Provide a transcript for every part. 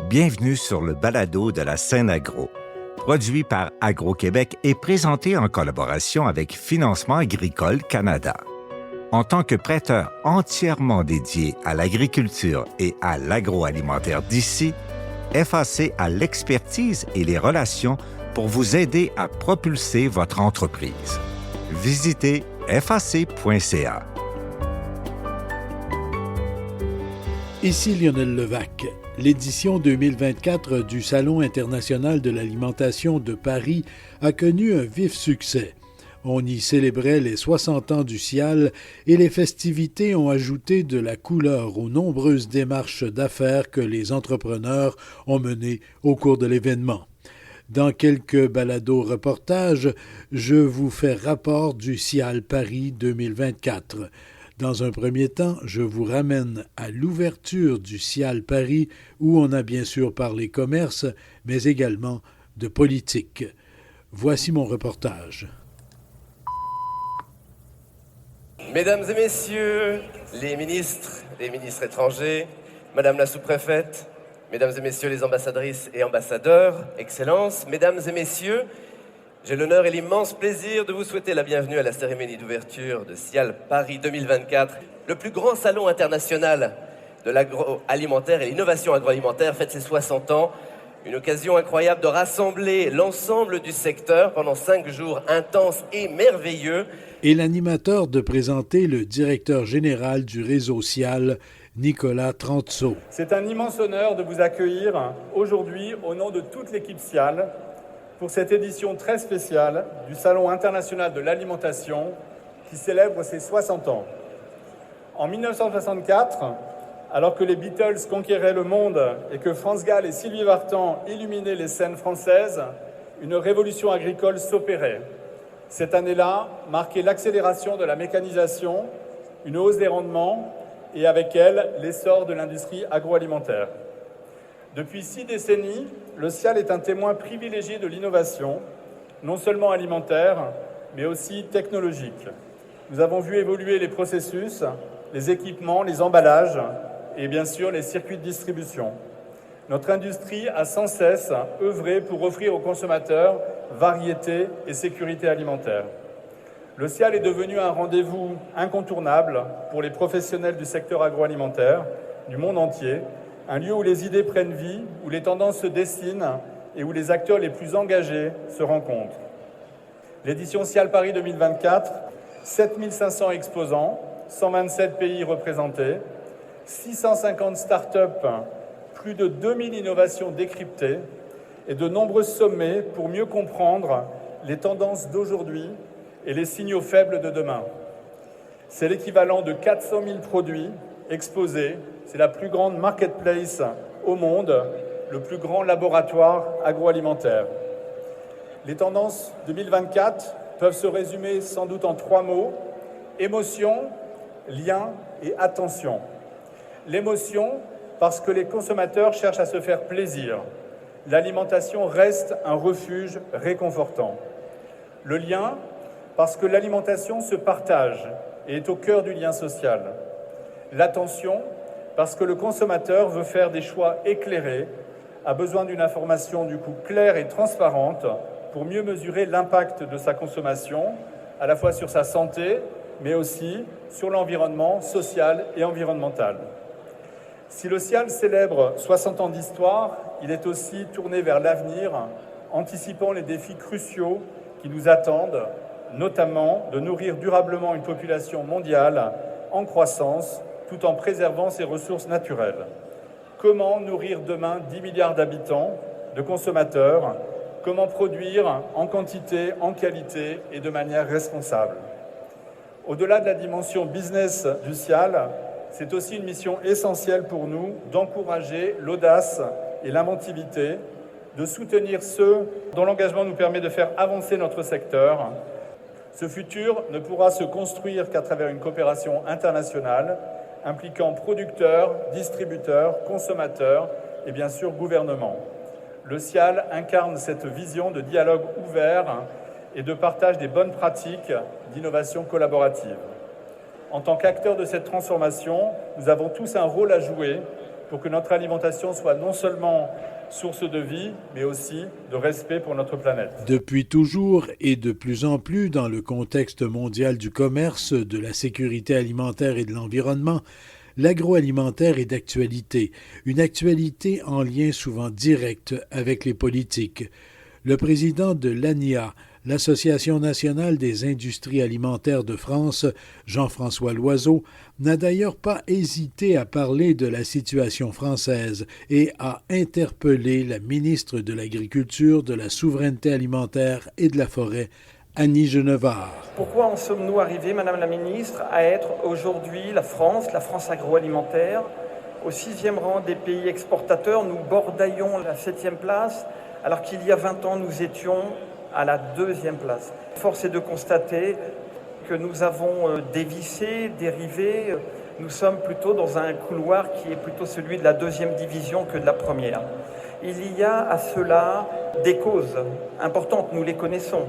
Bienvenue sur le balado de la scène agro, produit par Agro-Québec et présenté en collaboration avec Financement agricole Canada. En tant que prêteur entièrement dédié à l'agriculture et à l'agroalimentaire d'ici, FAC a l'expertise et les relations pour vous aider à propulser votre entreprise. Visitez fac.ca. Ici Lionel Levac. L'édition 2024 du Salon international de l'alimentation de Paris a connu un vif succès. On y célébrait les 60 ans du Cial et les festivités ont ajouté de la couleur aux nombreuses démarches d'affaires que les entrepreneurs ont menées au cours de l'événement. Dans quelques balados-reportages, je vous fais rapport du Cial Paris 2024. Dans un premier temps, je vous ramène à l'ouverture du Cial Paris où on a bien sûr parlé commerce, mais également de politique. Voici mon reportage. Mesdames et messieurs, les ministres étrangers, Madame la sous-préfète, Mesdames et messieurs les ambassadrices et ambassadeurs, Excellences, Mesdames et messieurs, j'ai l'honneur et l'immense plaisir de vous souhaiter la bienvenue à la cérémonie d'ouverture de Cial Paris 2024. Le plus grand salon international de l'agroalimentaire et l'innovation agroalimentaire fête ses 60 ans. Une occasion incroyable de rassembler l'ensemble du secteur pendant 5 jours intenses et merveilleux. Et l'animateur de présenter le directeur général du réseau Cial, Nicolas Trantzeau. C'est un immense honneur de vous accueillir aujourd'hui au nom de toute l'équipe Cial pour cette édition très spéciale du Salon international de l'alimentation qui célèbre ses 60 ans. En 1964, alors que les Beatles conquéraient le monde et que France Gall et Sylvie Vartan illuminaient les scènes françaises, une révolution agricole s'opérait. Cette année-là marquait l'accélération de la mécanisation, une hausse des rendements et avec elle l'essor de l'industrie agroalimentaire. Depuis 6 décennies, le Cial est un témoin privilégié de l'innovation, non seulement alimentaire, mais aussi technologique. Nous avons vu évoluer les processus, les équipements, les emballages et bien sûr les circuits de distribution. Notre industrie a sans cesse œuvré pour offrir aux consommateurs variété et sécurité alimentaire. Le Cial est devenu un rendez-vous incontournable pour les professionnels du secteur agroalimentaire du monde entier, un lieu où les idées prennent vie, où les tendances se dessinent et où les acteurs les plus engagés se rencontrent. L'édition Cial Paris 2024, 7500 exposants, 127 pays représentés, 650 start-up, plus de 2000 innovations décryptées et de nombreux sommets pour mieux comprendre les tendances d'aujourd'hui et les signaux faibles de demain. C'est l'équivalent de 400 000 produits exposés. C'est la plus grande marketplace au monde, le plus grand laboratoire agroalimentaire. Les tendances 2024 peuvent se résumer sans doute en 3 mots: émotion, lien et attention. L'émotion, parce que les consommateurs cherchent à se faire plaisir. L'alimentation reste un refuge réconfortant. Le lien, parce que l'alimentation se partage et est au cœur du lien social. L'attention, parce que le consommateur veut faire des choix éclairés, a besoin d'une information du coup claire et transparente pour mieux mesurer l'impact de sa consommation, à la fois sur sa santé, mais aussi sur l'environnement social et environnemental. Si le Cial célèbre 60 ans d'histoire, il est aussi tourné vers l'avenir, anticipant les défis cruciaux qui nous attendent, notamment de nourrir durablement une population mondiale en croissance, tout en préservant ses ressources naturelles. Comment nourrir demain 10 milliards d'habitants, de consommateurs? Comment produire en quantité, en qualité et de manière responsable? Au-delà de la dimension business du Cial, c'est aussi une mission essentielle pour nous d'encourager l'audace et l'inventivité, de soutenir ceux dont l'engagement nous permet de faire avancer notre secteur. Ce futur ne pourra se construire qu'à travers une coopération internationale impliquant producteurs, distributeurs, consommateurs et bien sûr gouvernement. Le Cial incarne cette vision de dialogue ouvert et de partage des bonnes pratiques d'innovation collaborative. En tant qu'acteurs de cette transformation, nous avons tous un rôle à jouer pour que notre alimentation soit non seulement source de vie, mais aussi de respect pour notre planète. Depuis toujours et de plus en plus dans le contexte mondial du commerce, de la sécurité alimentaire et de l'environnement, l'agroalimentaire est d'actualité, une actualité en lien souvent direct avec les politiques. Le président de l'ANIA, l'Association nationale des industries alimentaires de France, Jean-François Loiseau, n'a d'ailleurs pas hésité à parler de la situation française et à interpeller la ministre de l'Agriculture, de la Souveraineté alimentaire et de la Forêt, Annie Genevard. Pourquoi en sommes-nous arrivés, Madame la Ministre, à être aujourd'hui la France agroalimentaire, au 6e rang des pays exportateurs? Nous bordaillons la 7e place, alors qu'il y a 20 ans, nous étions à la 2e place. Force est de constater que nous avons dévissé, dérivé. Nous sommes plutôt dans un couloir qui est plutôt celui de la 2e division que de la 1re. Il y a à cela des causes importantes, nous les connaissons.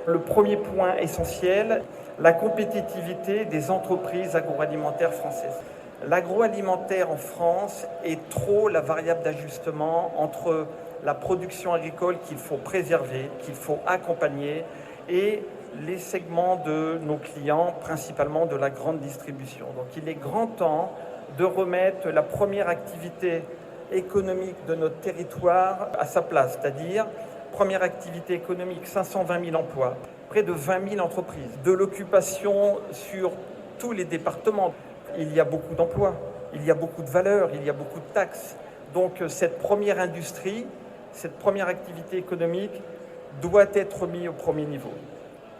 Le premier point essentiel, la compétitivité des entreprises agroalimentaires françaises. L'agroalimentaire en France est trop la variable d'ajustement entre la production agricole qu'il faut préserver, qu'il faut accompagner, et les segments de nos clients, principalement de la grande distribution. Donc il est grand temps de remettre la première activité économique de notre territoire à sa place, c'est-à-dire première activité économique, 520 000 emplois, près de 20 000 entreprises, de l'occupation sur tous les départements. Il y a beaucoup d'emplois, il y a beaucoup de valeurs, il y a beaucoup de taxes. Donc cette première industrie, cette première activité économique doit être mise au premier niveau.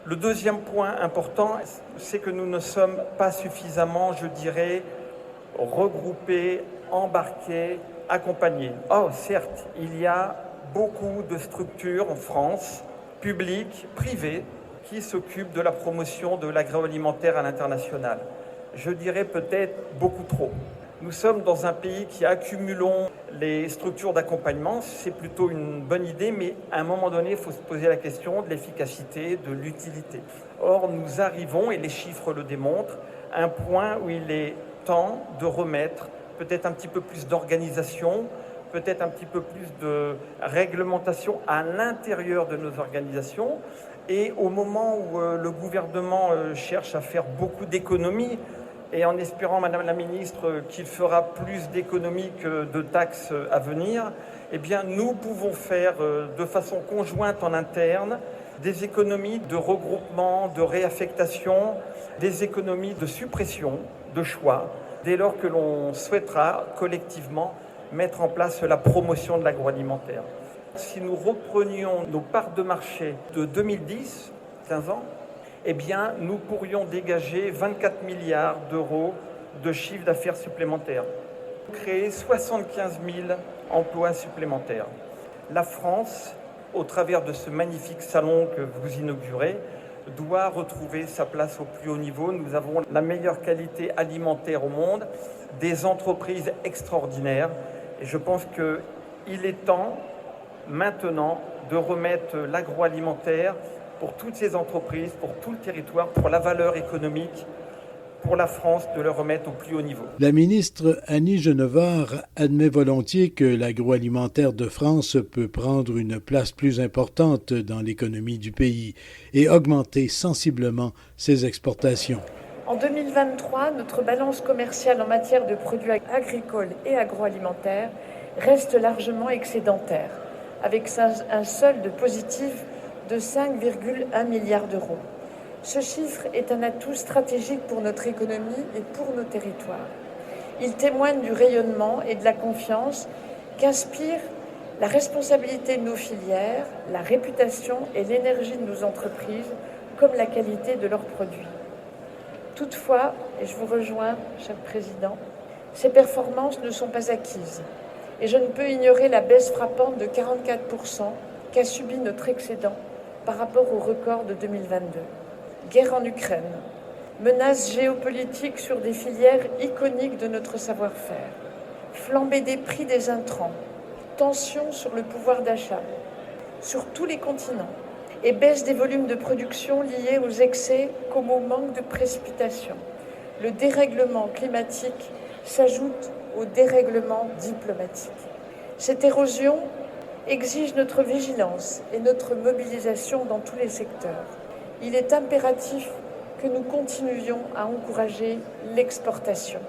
Le deuxième point important, c'est que nous ne sommes pas suffisamment, je dirais, regroupés, embarqués, accompagnés. Oh, certes, il y a beaucoup de structures en France, publiques, privées, qui s'occupent de la promotion de l'agroalimentaire à l'international. Je dirais peut-être beaucoup trop. Nous sommes dans un pays qui accumulons les structures d'accompagnement. C'est plutôt une bonne idée, mais à un moment donné, il faut se poser la question de l'efficacité, de l'utilité. Or, nous arrivons, et les chiffres le démontrent, à un point où il est temps de remettre peut-être un petit peu plus d'organisation, peut-être un petit peu plus de réglementation à l'intérieur de nos organisations. Et au moment où le gouvernement cherche à faire beaucoup d'économies, et en espérant, Madame la Ministre, qu'il fera plus d'économies que de taxes à venir, eh bien, nous pouvons faire de façon conjointe en interne des économies de regroupement, de réaffectation, des économies de suppression, de choix, dès lors que l'on souhaitera collectivement mettre en place la promotion de l'agroalimentaire. Si nous reprenions nos parts de marché de 2010, 15 ans, eh bien, nous pourrions dégager 24 milliards d'euros de chiffre d'affaires supplémentaires, créer 75 000 emplois supplémentaires. La France, au travers de ce magnifique salon que vous inaugurez, doit retrouver sa place au plus haut niveau. Nous avons la meilleure qualité alimentaire au monde, des entreprises extraordinaires. Et je pense qu'il est temps, maintenant, de remettre l'agroalimentaire pour toutes ces entreprises, pour tout le territoire, pour la valeur économique, pour la France, de le remettre au plus haut niveau. La ministre Annie Genevard admet volontiers que l'agroalimentaire de France peut prendre une place plus importante dans l'économie du pays et augmenter sensiblement ses exportations. En 2023, notre balance commerciale en matière de produits agricoles et agroalimentaires reste largement excédentaire, avec un solde positif de 5,1 milliards d'euros. Ce chiffre est un atout stratégique pour notre économie et pour nos territoires. Il témoigne du rayonnement et de la confiance qu'inspire la responsabilité de nos filières, la réputation et l'énergie de nos entreprises, comme la qualité de leurs produits. Toutefois, et je vous rejoins, cher Président, ces performances ne sont pas acquises. Et je ne peux ignorer la baisse frappante de 44% qu'a subi notre excédent par rapport au record de 2022. Guerre en Ukraine, menaces géopolitiques sur des filières iconiques de notre savoir-faire, flambée des prix des intrants, tensions sur le pouvoir d'achat, sur tous les continents, et baisse des volumes de production liés aux excès comme au manque de précipitations. Le dérèglement climatique s'ajoute au dérèglement diplomatique. Cette érosion exige notre vigilance et notre mobilisation dans tous les secteurs. Il est impératif que nous continuions à encourager l'exportation.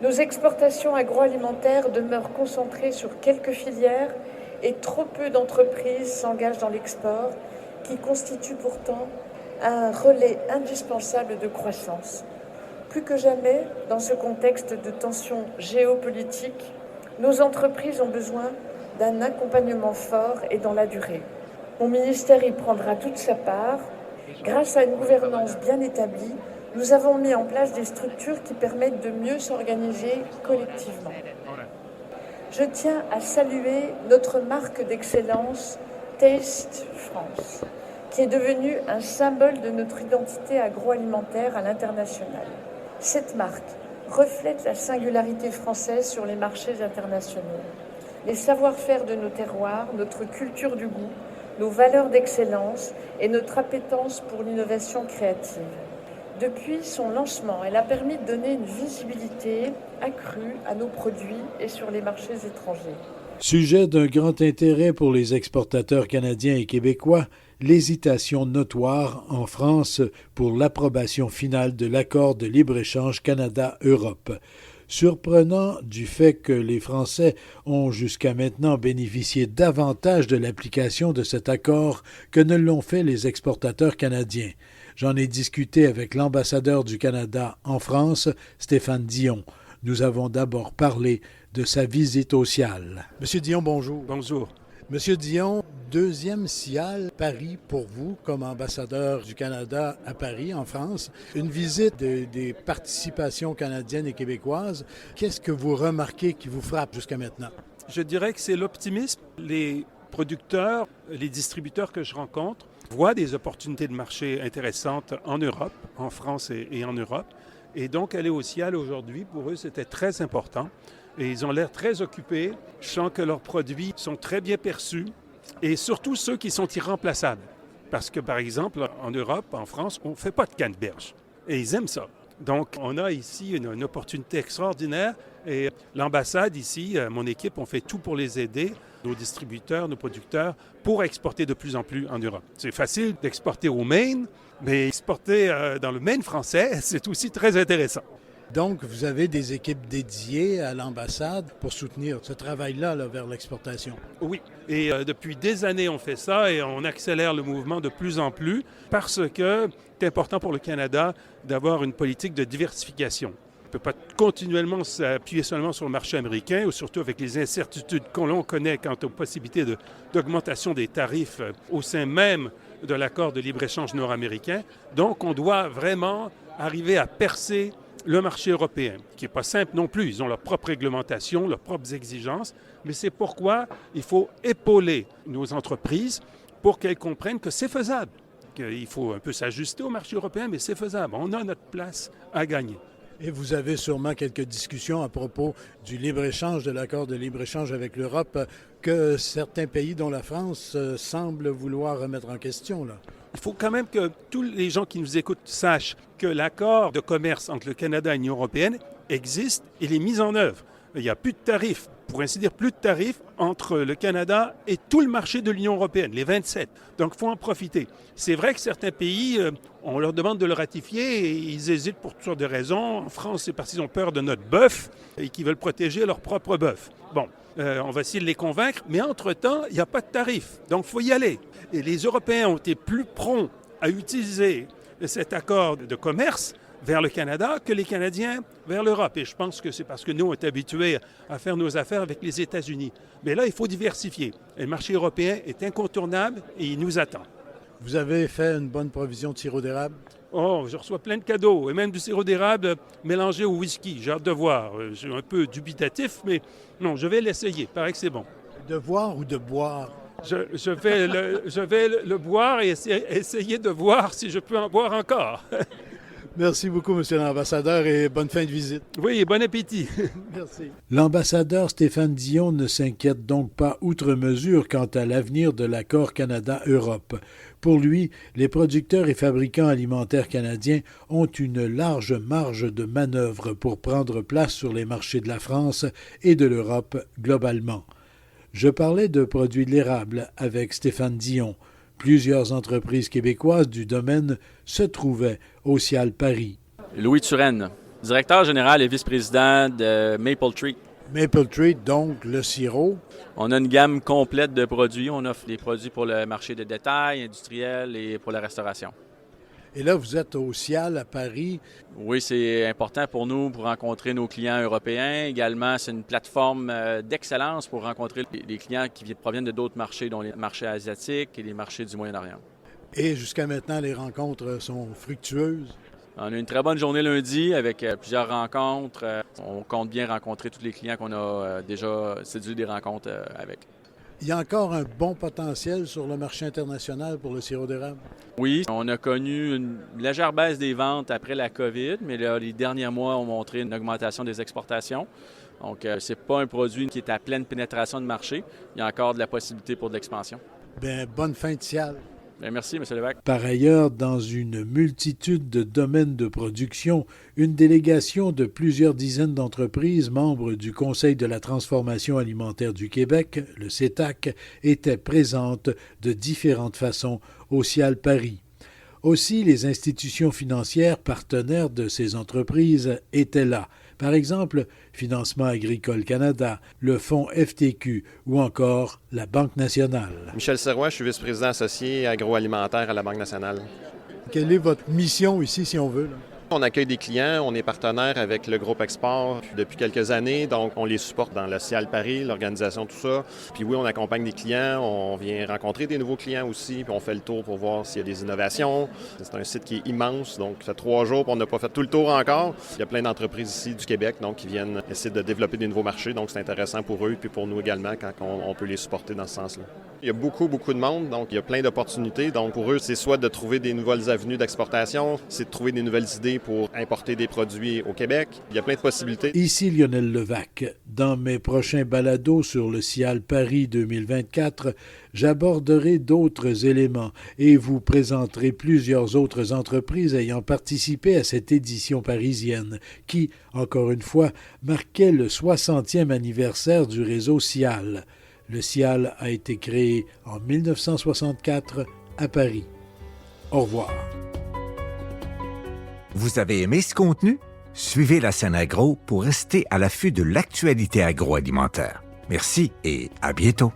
Nos exportations agroalimentaires demeurent concentrées sur quelques filières et trop peu d'entreprises s'engagent dans l'export, qui constitue pourtant un relais indispensable de croissance. Plus que jamais, dans ce contexte de tensions géopolitiques, nos entreprises ont besoin d'un accompagnement fort et dans la durée. Mon ministère y prendra toute sa part. Grâce à une gouvernance bien établie, nous avons mis en place des structures qui permettent de mieux s'organiser collectivement. Je tiens à saluer notre marque d'excellence Taste France, qui est devenue un symbole de notre identité agroalimentaire à l'international. Cette marque reflète la singularité française sur les marchés internationaux. Les savoir-faire de nos terroirs, notre culture du goût, nos valeurs d'excellence et notre appétence pour l'innovation créative. Depuis son lancement, elle a permis de donner une visibilité accrue à nos produits et sur les marchés étrangers. Sujet d'un grand intérêt pour les exportateurs canadiens et québécois, l'hésitation notoire en France pour l'approbation finale de l'accord de libre-échange Canada-Europe. Surprenant du fait que les Français ont jusqu'à maintenant bénéficié davantage de l'application de cet accord que ne l'ont fait les exportateurs canadiens. J'en ai discuté avec l'ambassadeur du Canada en France, Stéphane Dion. Nous avons d'abord parlé de sa visite au CIAL. Monsieur Dion, bonjour. Bonjour. Monsieur Dion, deuxième CIAL Paris pour vous comme ambassadeur du Canada à Paris, en France. Une visite des participations canadiennes et québécoises. Qu'est-ce que vous remarquez qui vous frappe jusqu'à maintenant? Je dirais que c'est l'optimisme. Les producteurs, les distributeurs que je rencontre voient des opportunités de marché intéressantes en Europe, en France et en Europe. Et donc, aller au CIAL aujourd'hui, pour eux, c'était très important. Et ils ont l'air très occupés. Je sens que leurs produits sont très bien perçus. Et surtout ceux qui sont irremplaçables. Parce que, par exemple, en Europe, en France, on ne fait pas de canneberge. Et ils aiment ça. Donc, on a ici une opportunité extraordinaire. Et l'ambassade ici, mon équipe, on fait tout pour les aider, nos distributeurs, nos producteurs, pour exporter de plus en plus en Europe. C'est facile d'exporter au Maine, mais exporter dans le Maine français, c'est aussi très intéressant. Donc, vous avez des équipes dédiées à l'ambassade pour soutenir ce travail-là vers l'exportation. Oui, et depuis des années, on fait ça et on accélère le mouvement de plus en plus parce que c'est important pour le Canada d'avoir une politique de diversification. On ne peut pas continuellement s'appuyer seulement sur le marché américain, ou surtout avec les incertitudes qu'on connaît quant aux possibilités d'augmentation des tarifs au sein même de l'accord de libre-échange nord-américain. Donc, on doit vraiment arriver à percer le marché européen, qui n'est pas simple non plus. Ils ont leur propre réglementation, leurs propres exigences, mais c'est pourquoi il faut épauler nos entreprises pour qu'elles comprennent que c'est faisable, qu'il faut un peu s'ajuster au marché européen, mais c'est faisable. On a notre place à gagner. Et vous avez sûrement quelques discussions à propos du libre-échange, de l'accord de libre-échange avec l'Europe, que certains pays, dont la France, semblent vouloir remettre en question, là. Il faut quand même que tous les gens qui nous écoutent sachent que l'accord de commerce entre le Canada et l'Union européenne existe et est mis en œuvre. Il n'y a plus de tarifs, pour ainsi dire plus de tarifs entre le Canada et tout le marché de l'Union européenne, les 27. Donc il faut en profiter. C'est vrai que certains pays, on leur demande de le ratifier et ils hésitent pour toutes sortes de raisons. En France, c'est parce qu'ils ont peur de notre bœuf et qu'ils veulent protéger leur propre bœuf. Bon, on va essayer de les convaincre, mais entre-temps, il n'y a pas de tarifs. Donc il faut y aller. Et les Européens ont été plus prompts à utiliser cet accord de commerce vers le Canada que les Canadiens vers l'Europe. Et je pense que c'est parce que nous, on est habitués à faire nos affaires avec les États-Unis. Mais là, il faut diversifier. Et le marché européen est incontournable et il nous attend. Vous avez fait une bonne provision de sirop d'érable? Oh, je reçois plein de cadeaux, et même du sirop d'érable mélangé au whisky. J'ai hâte de voir. Je suis un peu dubitatif, mais non, je vais l'essayer. Il paraît que c'est bon. De voir ou de boire? Je vais le boire et essayer de voir si je peux en boire encore. Merci beaucoup, Monsieur l'ambassadeur, et bonne fin de visite. Oui, et bon appétit. Merci. L'ambassadeur Stéphane Dion ne s'inquiète donc pas outre mesure quant à l'avenir de l'accord Canada-Europe. Pour lui, les producteurs et fabricants alimentaires canadiens ont une large marge de manœuvre pour prendre place sur les marchés de la France et de l'Europe globalement. Je parlais de produits de l'érable avec Stéphane Dion. Plusieurs entreprises québécoises du domaine se trouvaient au Cial Paris. Louis Turenne, directeur général et vice-président de Maple Tree. Maple Tree, donc le sirop. On a une gamme complète de produits. On offre des produits pour le marché de détail, industriel et pour la restauration. Et là, vous êtes au Cial à Paris. Oui, c'est important pour nous pour rencontrer nos clients européens. Également, c'est une plateforme d'excellence pour rencontrer les clients qui proviennent de d'autres marchés, dont les marchés asiatiques et les marchés du Moyen-Orient. Et jusqu'à maintenant, les rencontres sont fructueuses. On a une très bonne journée lundi avec plusieurs rencontres. On compte bien rencontrer tous les clients qu'on a déjà séduit des rencontres avec. Il y a encore un bon potentiel sur le marché international pour le sirop d'érable? Oui, on a connu une légère baisse des ventes après la COVID, mais là, les derniers mois ont montré une augmentation des exportations. Donc, c'est pas un produit qui est à pleine pénétration de marché. Il y a encore de la possibilité pour de l'expansion. Bien, bonne fin de Cial. Bien, merci, M. Lévesque. Par ailleurs, dans une multitude de domaines de production, une délégation de plusieurs dizaines d'entreprises membres du Conseil de la transformation alimentaire du Québec, le CETAC, était présente de différentes façons au Cial Paris. Aussi, les institutions financières partenaires de ces entreprises étaient là. Par exemple, Financement agricole Canada, le Fonds FTQ ou encore la Banque nationale. Michel Serrois, je suis vice-président associé agroalimentaire à la Banque nationale. Quelle est votre mission ici, si on veut, là? On accueille des clients, on est partenaire avec le groupe Export depuis quelques années, donc on les supporte dans le Cial Paris, l'organisation, tout ça. Puis oui, on accompagne des clients, on vient rencontrer des nouveaux clients aussi, puis on fait le tour pour voir s'il y a des innovations. C'est un site qui est immense, donc ça fait 3 jours, puis on n'a pas fait tout le tour encore. Il y a plein d'entreprises ici du Québec donc, qui viennent essayer de développer des nouveaux marchés, donc c'est intéressant pour eux, puis pour nous également, quand on peut les supporter dans ce sens-là. Il y a beaucoup de monde, donc il y a plein d'opportunités. Donc pour eux, c'est soit de trouver des nouvelles avenues d'exportation, c'est de trouver des nouvelles idées pour importer des produits au Québec. Il y a plein de possibilités. Ici Lionel Levac. Dans mes prochains balados sur le Cial Paris 2024, j'aborderai d'autres éléments et vous présenterai plusieurs autres entreprises ayant participé à cette édition parisienne qui, encore une fois, marquait le 60e anniversaire du réseau Cial. Le Cial a été créé en 1964 à Paris. Au revoir. Vous avez aimé ce contenu? Suivez la scène agro pour rester à l'affût de l'actualité agroalimentaire. Merci et à bientôt.